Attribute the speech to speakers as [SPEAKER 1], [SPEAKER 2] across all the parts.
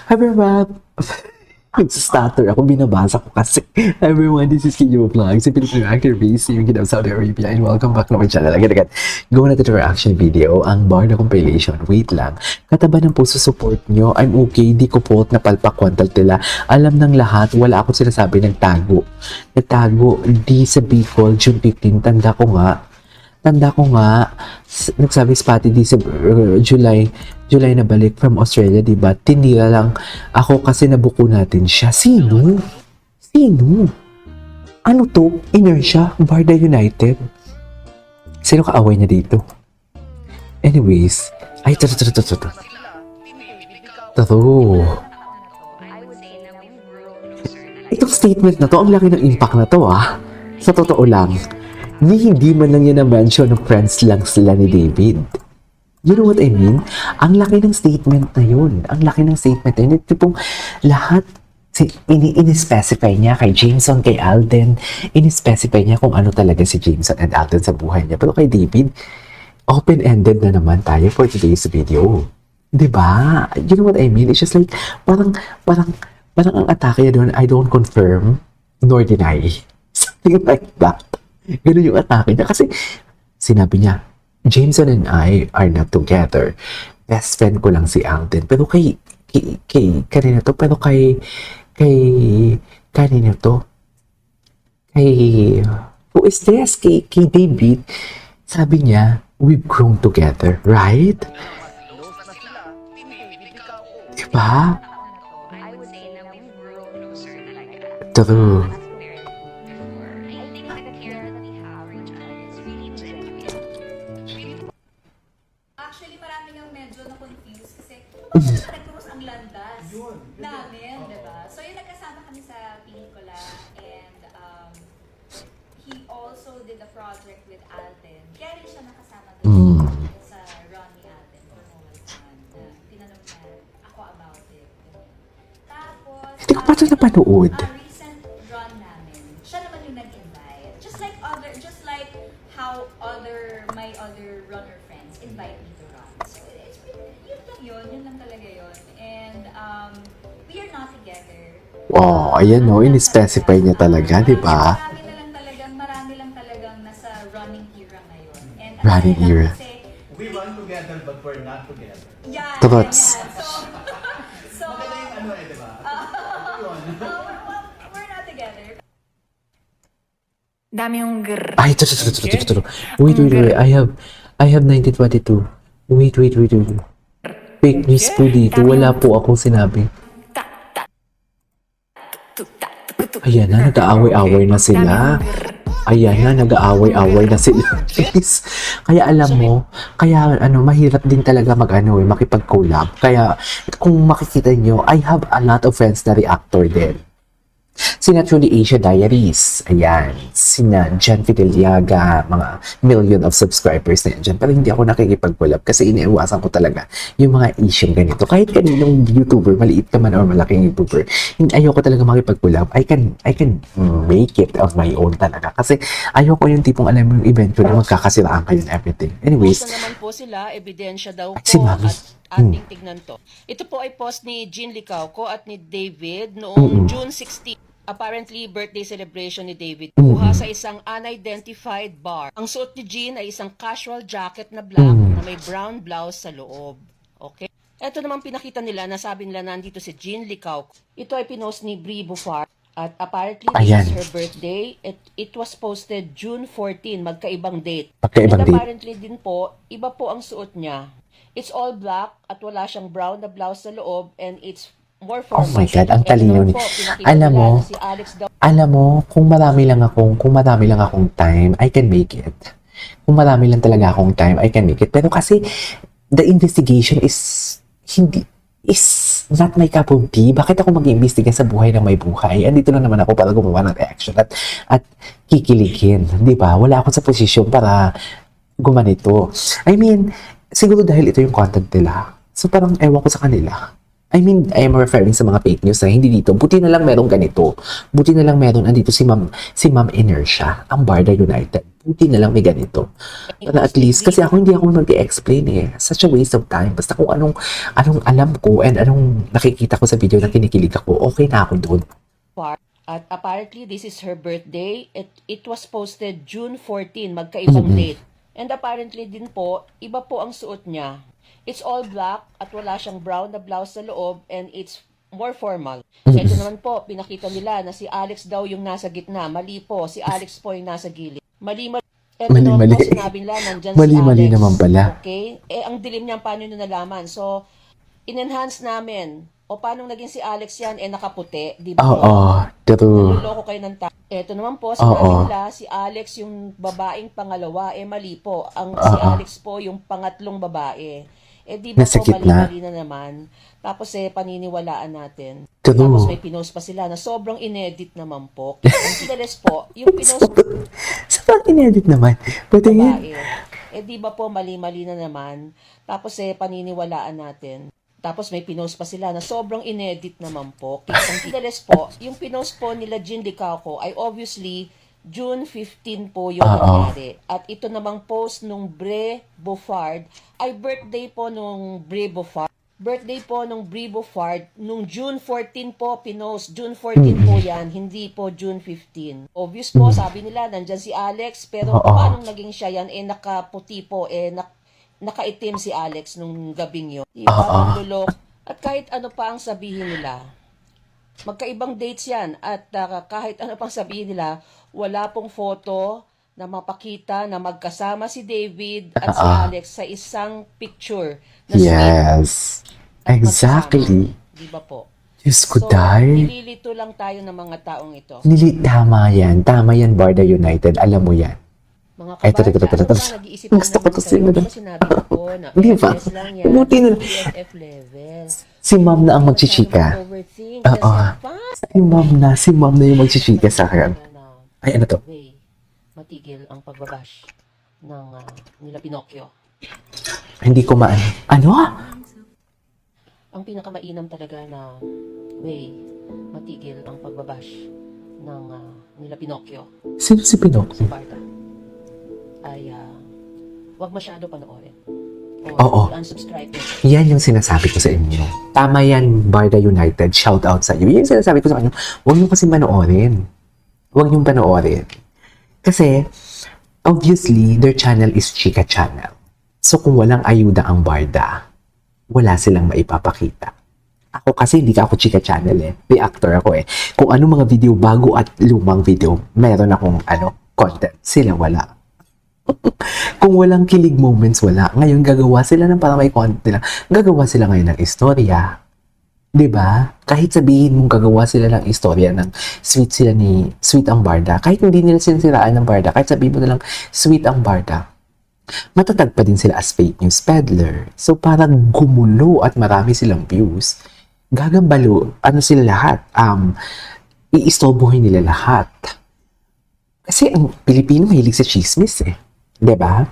[SPEAKER 1] Everyone, nagsistutter ako, binabasa ko kasi. Everyone, this is Kinyo Vlog, si Filipino actor based yung Kingdom Saudi Arabia, and welcome back to my channel. Agad-agad, go na to reaction video, ang Barda compilation. Wait lang, kataba ng puso support nyo, I'm okay, di ko po napalpak kwantal tila. Alam ng lahat, wala akong sinasabi, nagtago, di sa Bicol, June 15, tanda ko nga, nagsabi Spotty di sa July na balik from Australia, diba? Tinira lang ako kasi nabuko natin siya. Sino? Ano to? Inertia? Barda United? Sino kaaway niya dito? Anyways, ay, Taro. Itong statement na to, ang laki ng impact na to, sa totoo lang. Hindi man lang yan na-mention ng friends lang sila ni David. You know what I mean? Ang laki ng statement na yun. Ito pong lahat, in-specify niya kay Jameson, kay Alden, in-specify niya kung ano talaga si Jameson and Alden sa buhay niya. Pero kay David, open-ended na naman tayo for today's video. Diba? You know what I mean? It's just like, parang ang atake niya doon, I don't confirm nor deny. Something like that. Ganun yung atake niya. Kasi, sinabi niya, Jameson and I are not together. Best friend ko lang si Alden. Pero kanina to, who is this? Kay David, sabi niya, we've grown together, right? Diba? True.
[SPEAKER 2] Actually, marami nang medyo na-confuse kasi nag-cross ang landas namin, diba? So, yung nagkasama kami sa pelikula and he also did a project with Alden. Kaya rin siya nakasama doon sa Ronnie Alden for Moments Man na tinanong niya ako about it. Tapos,
[SPEAKER 1] Hindi ko pa ito napanood.
[SPEAKER 2] recent run namin, siya naman yung nag-invite. Just like how my other runner friends invite me to run. So, yun lang talaga yun. And we are not together.
[SPEAKER 1] Wow, ayan no, in-specify niya talaga, di ba?
[SPEAKER 2] Marami lang talagang nasa running era ngayon. And
[SPEAKER 1] Running era.
[SPEAKER 2] Kasi,
[SPEAKER 3] We run together but we're not together.
[SPEAKER 2] yeah,
[SPEAKER 1] Trots.
[SPEAKER 2] So,
[SPEAKER 3] Maganda yung ano diba? Yun.
[SPEAKER 2] we're not together.
[SPEAKER 4] Dami yung grrr.
[SPEAKER 1] Ay, ito. Wait. I have 1922. Wait. Fake news po dito. Wala po akong sinabi. Ayan na, nag-aaway-away na sila. Please. Kaya alam mo, mahirap din talaga makipag-collab. Kaya kung makikita nyo, I have a lot of friends na reactor din. Sina Truly Asia Diaries, ayan, sina Jan Fideliaga, mga million of subscribers na yan dyan. Pero hindi ako nakikipag-collab kasi iniiwasan ko talaga yung mga issue ganito. Kahit kaninong YouTuber, maliit ka man or malaking YouTuber, ayoko talaga makipag-collab. I can make it on my own talaga. Kasi ayoko yung tipong alam mo yung eventually magkakasiraan kayo and everything. Anyways,
[SPEAKER 5] Post na naman po sila, ebidensya daw po
[SPEAKER 1] si Mami.
[SPEAKER 5] at ating tignan to. Ito po ay post ni Jean Licauco at ni David noong June 16. Apparently, birthday celebration ni David. Kuha sa isang unidentified bar. Ang suot ni Jean ay isang casual jacket na black na may brown blouse sa loob. Okay? Ito naman pinakita nila, nasabi nila nandito si Jean Licauco. Ito ay pinost ni Brie Buffard. At apparently, this
[SPEAKER 1] Ayan.
[SPEAKER 5] is her birthday. It was posted June 14, magkaibang date.
[SPEAKER 1] Magkaibang
[SPEAKER 5] And
[SPEAKER 1] date.
[SPEAKER 5] apparently din po, iba po ang suot niya. It's all black at wala siyang brown na blouse sa loob and it's more
[SPEAKER 1] oh
[SPEAKER 5] formal.
[SPEAKER 1] my God, ang
[SPEAKER 5] And
[SPEAKER 1] talino
[SPEAKER 5] naman
[SPEAKER 1] ni.
[SPEAKER 5] po, pinakita
[SPEAKER 1] Alam
[SPEAKER 5] nila
[SPEAKER 1] mo,
[SPEAKER 5] na si Alex daw
[SPEAKER 1] Alam mo, kung marami lang akong time, I can make it. Kung marami lang talaga akong time, I can make it. Pero kasi, the investigation is not my cup of tea. Bakit ako mag-iimbestiga sa buhay ng may buhay? Andito lang naman ako para gumawa ng reaction at kikiligin. Di ba? Wala ako sa posisyon para gumanito. I mean, siguro dahil ito yung content nila. So parang ewan ko sa kanila. I mean, I am referring sa mga fake news na hindi dito. Buti na lang meron ganito. Buti na lang meron andito si Ma'am Inertia, ang Barda United. Buti na lang may ganito. Para at least, kasi hindi ako mag-explain eh. Such a waste of time. Basta kung anong alam ko and anong nakikita ko sa video na kinikilig ako, okay na ako doon.
[SPEAKER 5] At apparently, this is her birthday. It was posted June 14, magkaibang date. And apparently din po, iba po ang suot niya. It's all black at wala siyang brown na blouse sa loob and it's more formal. Ito naman po, pinakita nila na si Alex daw yung nasa gitna. Mali po, si Alex po yung nasa gilid. Ito naman po, sinabi nila, nandyan si Alex.
[SPEAKER 1] Mali naman pala.
[SPEAKER 5] Okay? Ang dilim niyan, paano nyo nalaman? So, in-enhance namin. O paano naging si Alex yan? Nakaputi. Di ba?
[SPEAKER 1] True.
[SPEAKER 5] Naluloko kayo ng tao. Ito naman po, sinabi nila, si Alex yung babaeng pangalawa. Mali po. Si Alex po yung pangatlong babae. Di ba
[SPEAKER 1] Nasa
[SPEAKER 5] po,
[SPEAKER 1] gitna.
[SPEAKER 5] mali na naman. Tapos paniniwalaan natin.
[SPEAKER 1] True.
[SPEAKER 5] Tapos may pinost pa sila na sobrang inedit naman po. Ang tigares po, yung pinost
[SPEAKER 1] Sa pang inedit naman. Pwede yan.
[SPEAKER 5] babae. Di ba po, mali-mali na naman. Tapos paniniwalaan natin. Tapos may pinost pa sila na sobrang inedit naman po. Ang tigares po, yung pinost po nila Jean Licauco ay obviously June 15 po yung nangyari. At ito namang post nung Bre Beaufard ay birthday po nung Bre Beaufard. Birthday po nung Bre Beaufard nung June 14 po pinost. June 14 po yan, hindi po June 15. Obvious po, sabi nila, nandyan si Alex, pero paano naging siya yan? Nakaputi po, nakaitim si Alex nung gabing yun. Diba, lulok. At kahit ano pa ang sabihin nila, magkaibang dates yan. At kahit ano pang sabihin nila, wala pong photo na mapakita na magkasama si David at si Alex sa isang picture na
[SPEAKER 1] Yes. Exactly.
[SPEAKER 5] Di ba po?
[SPEAKER 1] Diyos ko,
[SPEAKER 5] So,
[SPEAKER 1] dahil.
[SPEAKER 5] nililito lang tayo ng mga taong ito.
[SPEAKER 1] Tama yan. Tama yan, Barda United. Alam mo yan.
[SPEAKER 5] Mga
[SPEAKER 1] Ay,
[SPEAKER 5] kabarda,
[SPEAKER 1] tara.
[SPEAKER 5] ano ba nag-iisip
[SPEAKER 1] Gusto ko to sino doon.
[SPEAKER 5] Sinabi ko po na
[SPEAKER 1] Di ba?
[SPEAKER 5] FS lang yan.
[SPEAKER 1] Buti na.
[SPEAKER 5] BFF level.
[SPEAKER 1] Si Ma'am na ang magchichika.
[SPEAKER 5] Overthink.
[SPEAKER 1] Oo. Si Ma'am na yung magchichika sa akin. Ay, ano to?
[SPEAKER 5] Way, matigil ang pagbabash ng nila Pinocchio.
[SPEAKER 1] Hindi ko Ano?
[SPEAKER 5] Ang pinakamainam talaga na way, matigil ang pagbabash ng nila Pinocchio.
[SPEAKER 1] Sino si Pinocchio?
[SPEAKER 5] Barda. Ay, wag masyado panoorin.
[SPEAKER 1] Oo.
[SPEAKER 5] Unsubscribe mo.
[SPEAKER 1] Yan yung sinasabi ko sa inyo. Tama yan, Barda United. Shout out sa iyo. Yan yung sinasabi ko sa inyo. Huwag nyo kasi manoorin. Huwag nyo panoorin. Kasi, obviously, their channel is Chika Channel. So, kung walang ayuda ang Barda, wala silang maipapakita. Ako kasi hindi ka ako Chika Channel eh. Reactor ako eh. Kung ano mga video bago at lumang video, meron akong content. Sila wala. Kung walang kilig moments, wala. Ngayon, gagawa sila ng para may content nila. Gagawa sila ngayon ng istorya. 'Di ba? Kahit sabihin mong gagawa sila ng istorya ng sweet ang Barda. Kahit hindi nila sinisiraan ng Barda. Kahit sabihin mo na lang, sweet ang Barda. Matatag pa din sila as fake news peddler. So, parang gumulo at marami silang views. Gagambalo, sila lahat? Iistorbohin nila lahat. Kasi ang Pilipino mahilig sa chismis eh. 'Di ba?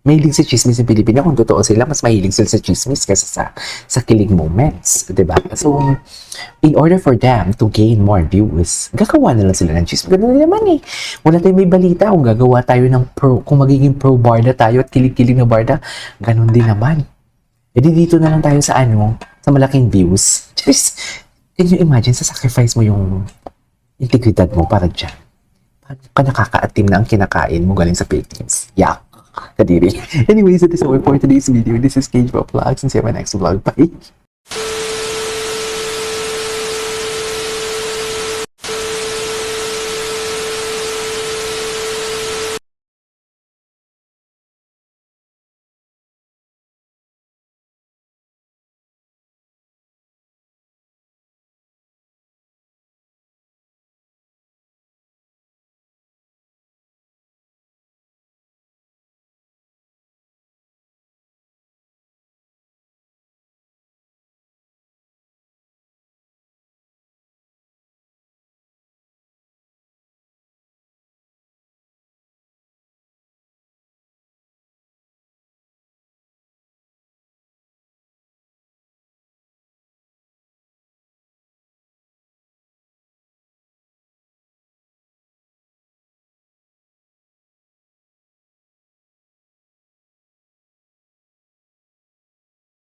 [SPEAKER 1] Mahilig sa chismis ng Pilipino. Kung totoo sila, mas mahilig sila sa chismis kaysa sa kilig moments. 'Di ba? So, in order for them to gain more views, gagawa na lang sila ng chismis. Ganun naman eh. Wala tayong may balita kung gagawa tayo ng kung magiging pro-Barda tayo at kilig-kilig na Barda, ganun din naman. E dito na lang tayo sa sa malaking views. Just, can you imagine, sacrifice mo yung integridad mo para dyan? Paano ka nakakaatim na ang kinakain mo galing sa fake news? Yak! Kadiri. Anyways, that is all for today's video. This is Cage Vlogs and see you in my next vlog. Bye!